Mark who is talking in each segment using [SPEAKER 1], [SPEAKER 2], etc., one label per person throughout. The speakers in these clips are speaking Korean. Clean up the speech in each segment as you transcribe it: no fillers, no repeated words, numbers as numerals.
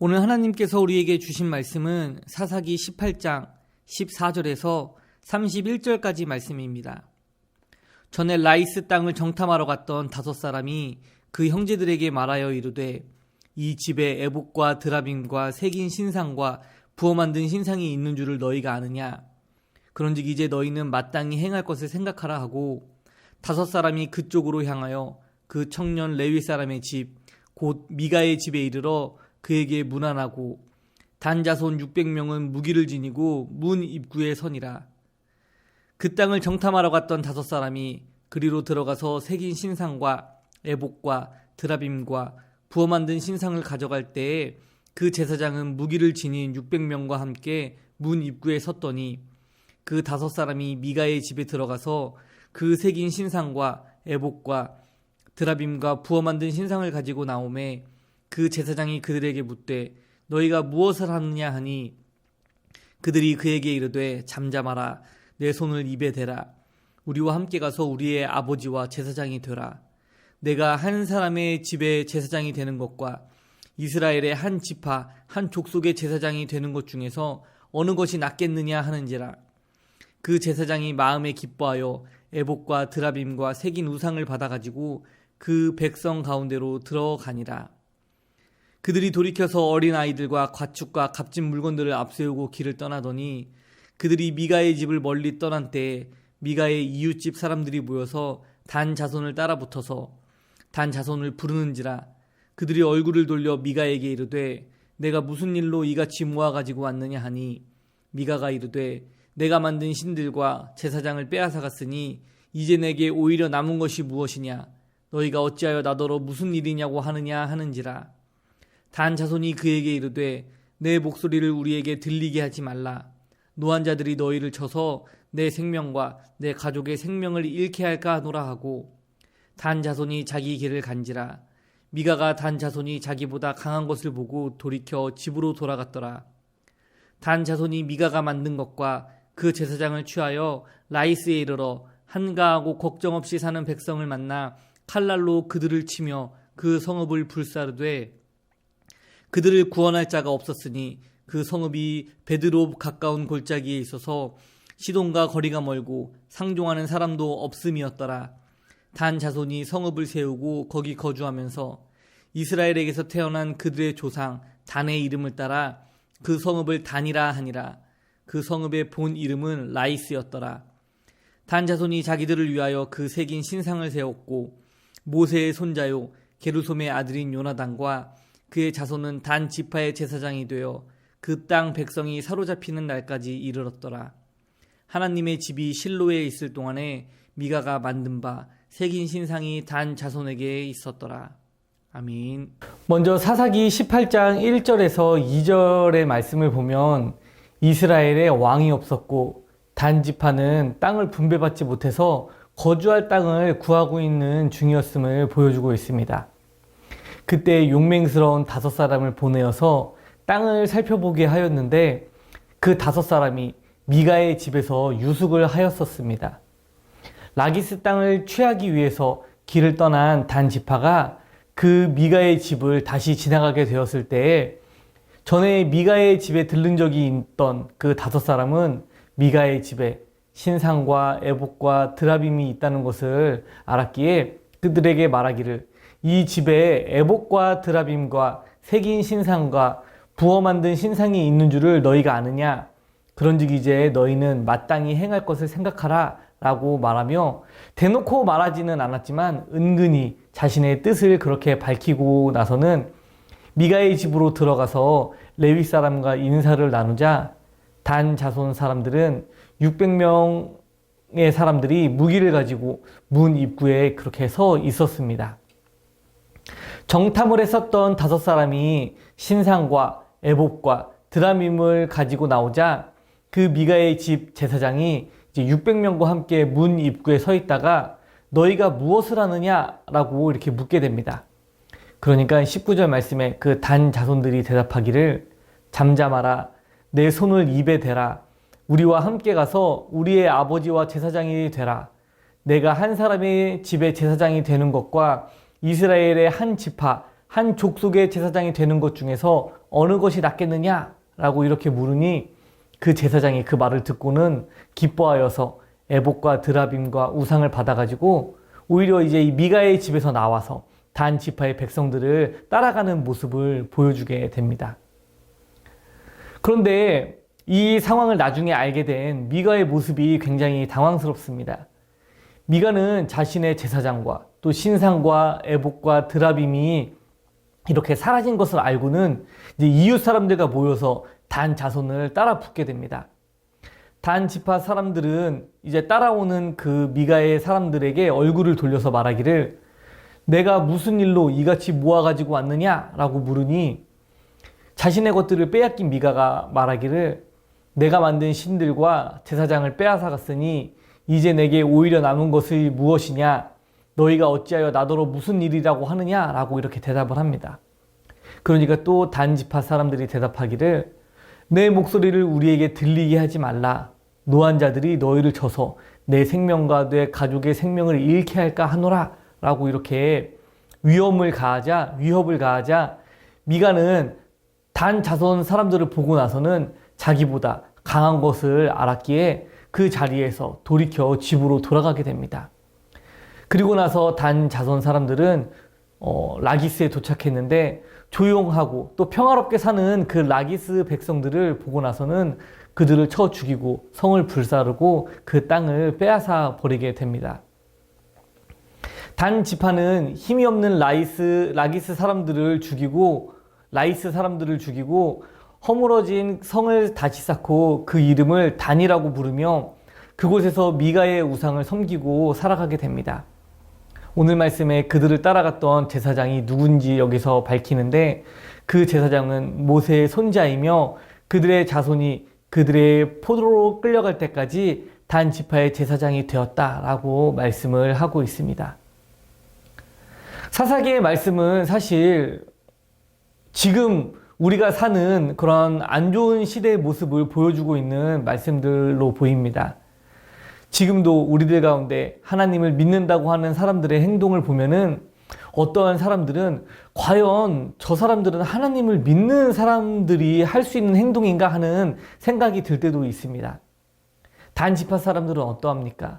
[SPEAKER 1] 오늘 하나님께서 우리에게 주신 말씀은 사사기 18장 14절에서 31절까지 말씀입니다. 전에 라이스 땅을 정탐하러 갔던 5사람이 그 형제들에게 말하여 이르되 이 집에 에봇과 드라빔과 새긴 신상과 부어 만든 신상이 있는 줄을 너희가 아느냐? 그런즉 이제 너희는 마땅히 행할 것을 생각하라 하고 5사람이 그쪽으로 향하여 그 청년 레위 사람의 집 곧 미가의 집에 이르러 그에게 문안하고 단 자손 600명은 무기를 지니고 문 입구에 서니라. 그 땅을 정탐하러 갔던 5사람이 그리로 들어가서 새긴 신상과 에봇과 드라빔과 부어 만든 신상을 가져갈 때에 그 제사장은 무기를 지닌 600명과 함께 문 입구에 섰더니 그 5사람이 미가의 집에 들어가서 그 새긴 신상과 에봇과 드라빔과 부어 만든 신상을 가지고 나오매 그 제사장이 그들에게 묻되 너희가 무엇을 하느냐 하니 그들이 그에게 이르되 잠잠하라 내 손을 입에 대라 우리와 함께 가서 우리의 아버지와 제사장이 되라. 내가 한 사람의 집에 제사장이 되는 것과 이스라엘의 한 지파 한 족속의 제사장이 되는 것 중에서 어느 것이 낫겠느냐 하는지라. 그 제사장이 마음에 기뻐하여 에봇과 드라빔과 새긴 우상을 받아가지고 그 백성 가운데로 들어가니라. 그들이 돌이켜서 어린 아이들과 가축과 값진 물건들을 앞세우고 길을 떠나더니 그들이 미가의 집을 멀리 떠난 때에 미가의 이웃집 사람들이 모여서 단 자손을 따라붙어서 단 자손을 부르는지라. 그들이 얼굴을 돌려 미가에게 이르되 내가 무슨 일로 이같이 모아가지고 왔느냐 하니 미가가 이르되 내가 만든 신들과 제사장을 빼앗아갔으니 이제 내게 오히려 남은 것이 무엇이냐? 너희가 어찌하여 나더러 무슨 일이냐고 하느냐 하는지라. 단 자손이 그에게 이르되 내 목소리를 우리에게 들리게 하지 말라. 노한자들이 너희를 쳐서 내 생명과 내 가족의 생명을 잃게 할까 하노라 하고 단 자손이 자기 길을 간지라. 미가가 단 자손이 자기보다 강한 것을 보고 돌이켜 집으로 돌아갔더라. 단 자손이 미가가 만든 것과 그 제사장을 취하여 라이스에 이르러 한가하고 걱정 없이 사는 백성을 만나 칼날로 그들을 치며 그 성읍을 불사르되 그들을 구원할 자가 없었으니 그 성읍이 베드로 가까운 골짜기에 있어서 시돈과 거리가 멀고 상종하는 사람도 없음이었더라. 단 자손이 성읍을 세우고 거기 거주하면서 이스라엘에게서 태어난 그들의 조상 단의 이름을 따라 그 성읍을 단이라 하니라. 그 성읍의 본 이름은 라이스였더라. 단 자손이 자기들을 위하여 그 새긴 신상을 세웠고 모세의 손자요 게르솜의 아들인 요나단과 그의 자손은 단 지파의 제사장이 되어 그 땅 백성이 사로잡히는 날까지 이르렀더라. 하나님의 집이 실로에 있을 동안에 미가가 만든 바 새긴 신상이 단 자손에게 있었더라. 아멘. 먼저 사사기 18장 1절에서 2절의 말씀을 보면 이스라엘에 왕이 없었고 단 지파는 땅을 분배받지 못해서 거주할 땅을 구하고 있는 중이었음을 보여주고 있습니다. 그때 용맹스러운 5사람을 보내어서 땅을 살펴보게 하였는데 그 5사람이 미가의 집에서 유숙을 하였었습니다. 라기스 땅을 취하기 위해서 길을 떠난 단 지파가 그 미가의 집을 다시 지나가게 되었을 때에 전에 미가의 집에 들른 적이 있던 그 5사람은 미가의 집에 신상과 에봇과 드라빔이 있다는 것을 알았기에 그들에게 말하기를 이 집에 에봇과 드라빔과 새긴 신상과 부어 만든 신상이 있는 줄을 너희가 아느냐? 그런즉 이제 너희는 마땅히 행할 것을 생각하라 라고 말하며 대놓고 말하지는 않았지만 은근히 자신의 뜻을 그렇게 밝히고 나서는 미가의 집으로 들어가서 레위 사람과 인사를 나누자 단 자손 사람들은 600명의 사람들이 무기를 가지고 문 입구에 그렇게 서 있었습니다. 정탐을 했었던 5사람이 신상과 에봇과 드라밈을 가지고 나오자 그 미가의 집 제사장이 이제 600명과 함께 문 입구에 서 있다가 너희가 무엇을 하느냐? 라고 이렇게 묻게 됩니다. 그러니까 19절 말씀에 그 단 자손들이 대답하기를 잠잠하라 내 손을 입에 대라 우리와 함께 가서 우리의 아버지와 제사장이 되라. 내가 한 사람의 집에 제사장이 되는 것과 이스라엘의 한 지파, 한 족속의 제사장이 되는 것 중에서 어느 것이 낫겠느냐? 라고 이렇게 물으니 그 제사장이 그 말을 듣고는 기뻐하여서 에봇과 드라빔과 우상을 받아가지고 오히려 이제 이 미가의 집에서 나와서 단 지파의 백성들을 따라가는 모습을 보여주게 됩니다. 그런데 이 상황을 나중에 알게 된 미가의 모습이 굉장히 당황스럽습니다. 미가는 자신의 제사장과 또 신상과 에봇과 드라빔이 이렇게 사라진 것을 알고는 이제 이웃 사람들과 모여서 단 자손을 따라 붙게 됩니다. 단 지파 사람들은 이제 따라오는 그 미가의 사람들에게 얼굴을 돌려서 말하기를 내가 무슨 일로 이같이 모아가지고 왔느냐? 라고 물으니 자신의 것들을 빼앗긴 미가가 말하기를 내가 만든 신들과 제사장을 빼앗아 갔으니 이제 내게 오히려 남은 것이 무엇이냐? 너희가 어찌하여 나더러 무슨 일이라고 하느냐? 라고 이렇게 대답을 합니다. 그러니까 또 단 지파 사람들이 대답하기를 내 목소리를 우리에게 들리게 하지 말라. 노한 자들이 너희를 쳐서 내 생명과 내 가족의 생명을 잃게 할까 하노라. 라고 이렇게 위협을 가하자 미가는 단 자손 사람들을 보고 나서는 자기보다 강한 것을 알았기에 그 자리에서 돌이켜 집으로 돌아가게 됩니다. 그리고 나서 단 자손 사람들은 라기스에 도착했는데 조용하고 또 평화롭게 사는 그 라기스 백성들을 보고 나서는 그들을 쳐 죽이고 성을 불사르고 그 땅을 빼앗아 버리게 됩니다. 단 지파는 힘이 없는 라기스 사람들을 죽이고 허물어진 성을 다시 쌓고 그 이름을 단이라고 부르며 그곳에서 미가의 우상을 섬기고 살아가게 됩니다. 오늘 말씀에 그들을 따라갔던 제사장이 누군지 여기서 밝히는데 그 제사장은 모세의 손자이며 그들의 자손이 그들의 포로로 끌려갈 때까지 단 지파의 제사장이 되었다라고 말씀을 하고 있습니다. 사사기의 말씀은 사실 지금 우리가 사는 그런 안 좋은 시대의 모습을 보여주고 있는 말씀들로 보입니다. 지금도 우리들 가운데 하나님을 믿는다고 하는 사람들의 행동을 보면은 어떠한 사람들은 과연 저 사람들은 하나님을 믿는 사람들이 할 수 있는 행동인가 하는 생각이 들 때도 있습니다. 단 지파 사람들은 어떠합니까?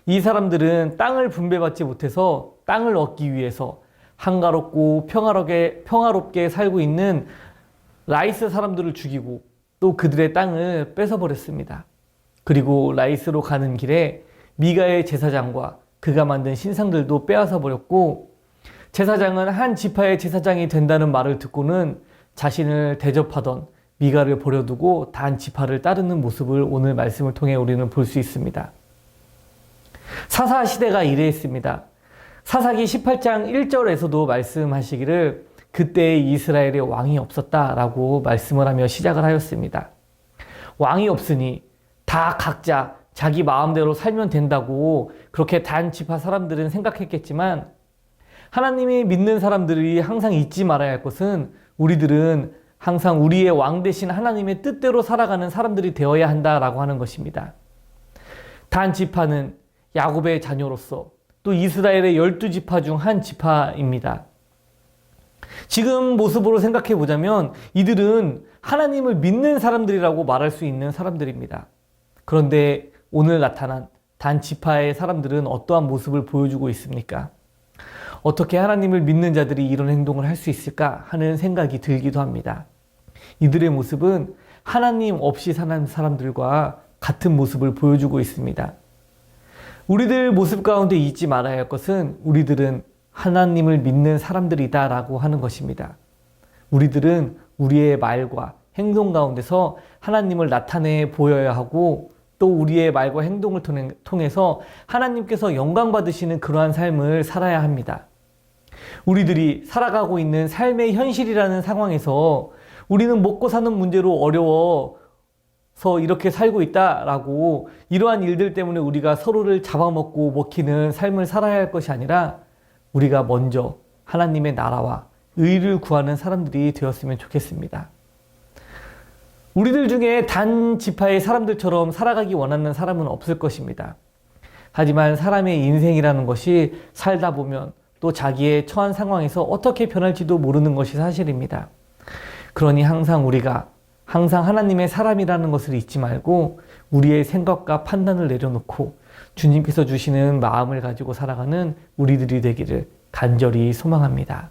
[SPEAKER 1] 이 사람들은 땅을 분배받지 못해서 땅을 얻기 위해서 한가롭고 평화롭게 살고 있는 라이스 사람들을 죽이고 또 그들의 땅을 뺏어버렸습니다. 그리고 라이스로 가는 길에 미가의 제사장과 그가 만든 신상들도 빼앗아 버렸고 제사장은 한 지파의 제사장이 된다는 말을 듣고는 자신을 대접하던 미가를 버려두고 단 지파를 따르는 모습을 오늘 말씀을 통해 우리는 볼 수 있습니다. 사사 시대가 이래했습니다. 사사기 18장 1절에서도 말씀하시기를 그때 이스라엘에 왕이 없었다라고 말씀을 하며 시작을 하였습니다. 왕이 없으니 다 각자 자기 마음대로 살면 된다고 그렇게 단 지파 사람들은 생각했겠지만 하나님이 믿는 사람들이 항상 잊지 말아야 할 것은 우리들은 항상 우리의 왕 대신 하나님의 뜻대로 살아가는 사람들이 되어야 한다라고 하는 것입니다. 단 지파는 야곱의 자녀로서 또 이스라엘의 12지파 중 한 지파입니다. 지금 모습으로 생각해 보자면 이들은 하나님을 믿는 사람들이라고 말할 수 있는 사람들입니다. 그런데 오늘 나타난 단 지파의 사람들은 어떠한 모습을 보여주고 있습니까? 어떻게 하나님을 믿는 자들이 이런 행동을 할 수 있을까 하는 생각이 들기도 합니다. 이들의 모습은 하나님 없이 사는 사람들과 같은 모습을 보여주고 있습니다. 우리들 모습 가운데 잊지 말아야 할 것은 우리들은 하나님을 믿는 사람들이다라고 하는 것입니다. 우리들은 우리의 말과 행동 가운데서 하나님을 나타내 보여야 하고 또 우리의 말과 행동을 통해서 하나님께서 영광 받으시는 그러한 삶을 살아야 합니다. 우리들이 살아가고 있는 삶의 현실이라는 상황에서 우리는 먹고 사는 문제로 어려워서 이렇게 살고 있다라고 이러한 일들 때문에 우리가 서로를 잡아먹고 먹히는 삶을 살아야 할 것이 아니라 우리가 먼저 하나님의 나라와 의를 구하는 사람들이 되었으면 좋겠습니다. 우리들 중에 단 지파의 사람들처럼 살아가기 원하는 사람은 없을 것입니다. 하지만 사람의 인생이라는 것이 살다 보면 또 자기의 처한 상황에서 어떻게 변할지도 모르는 것이 사실입니다. 그러니 항상 우리가 항상 하나님의 사람이라는 것을 잊지 말고 우리의 생각과 판단을 내려놓고 주님께서 주시는 마음을 가지고 살아가는 우리들이 되기를 간절히 소망합니다.